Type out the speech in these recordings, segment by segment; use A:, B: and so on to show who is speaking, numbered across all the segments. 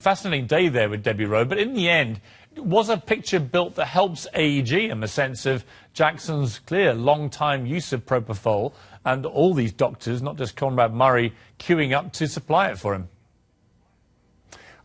A: fascinating day there with Debbie Rowe, but in the end, was a picture built that helps AEG in the sense of Jackson's clear long-time use of propofol and all these doctors, not just Conrad Murray, queuing up to supply it for him?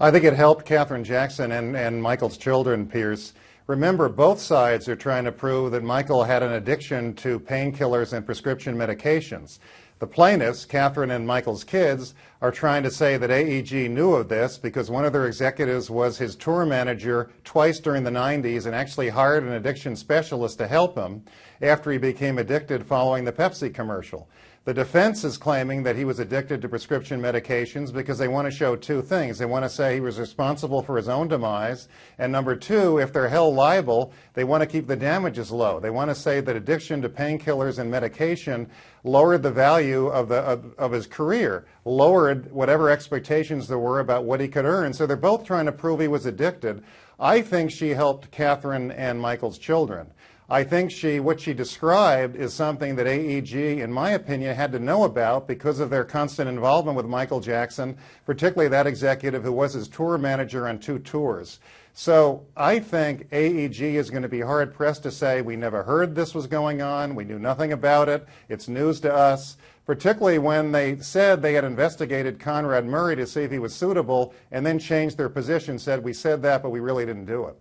B: I think it helped Katherine Jackson and Michael's children, Pierce. Remember, both sides are trying to prove that Michael had an addiction to painkillers and prescription medications. The plaintiffs, Katherine and Michael's kids, are trying to say that AEG knew of this because one of their executives was his tour manager twice during the 90s and actually hired an addiction specialist to help him after he became addicted following the Pepsi commercial. The defense is claiming that he was addicted to prescription medications because they want to show two things. They want to say he was responsible for his own demise, and number two, if they're held liable, they want to keep the damages low. They want to say that addiction to painkillers and medication lowered the value of his career, lowered whatever expectations there were about what he could earn. So they're both trying to prove he was addicted. I think she helped Katherine and Michael's children. I think what she described is something that AEG, in my opinion, had to know about because of their constant involvement with Michael Jackson, particularly that executive who was his tour manager on 2 tours. So I think AEG is going to be hard-pressed to say we never heard this was going on, we knew nothing about it, it's news to us, particularly when they said they had investigated Conrad Murray to see if he was suitable and then changed their position, said we said that but we really didn't do it.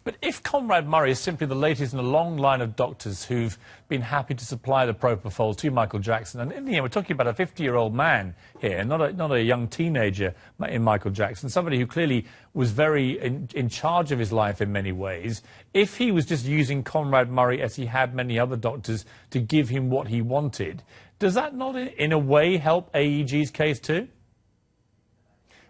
A: But if Conrad Murray is simply the latest in a long line of doctors who've been happy to supply the propofol to Michael Jackson, and in the end we're talking about a 50-year-old man here, not a young teenager in Michael Jackson, somebody who clearly was very in charge of his life in many ways, if he was just using Conrad Murray as he had many other doctors to give him what he wanted, does that not in a way help AEG's case too?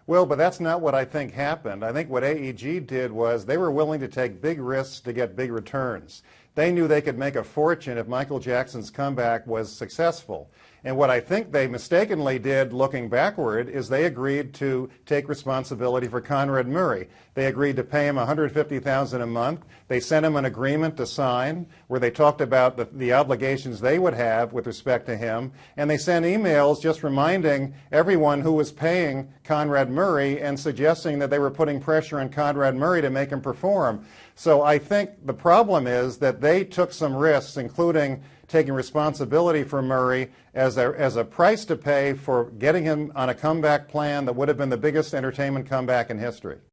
B: Well, but that's not what I think happened. I think what AEG did was they were willing to take big risks to get big returns. They knew they could make a fortune if Michael Jackson's comeback was successful. And what I think they mistakenly did, looking backward, is they agreed to take responsibility for Conrad Murray. They agreed to pay him $150,000 a month. They sent him an agreement to sign where they talked about the obligations they would have with respect to him. And they sent emails just reminding everyone who was paying Conrad Murray and suggesting that they were putting pressure on Conrad Murray to make him perform. So I think the problem is that they took some risks, including taking responsibility for Murray as a price to pay for getting him on a comeback plan that would have been the biggest entertainment comeback in history.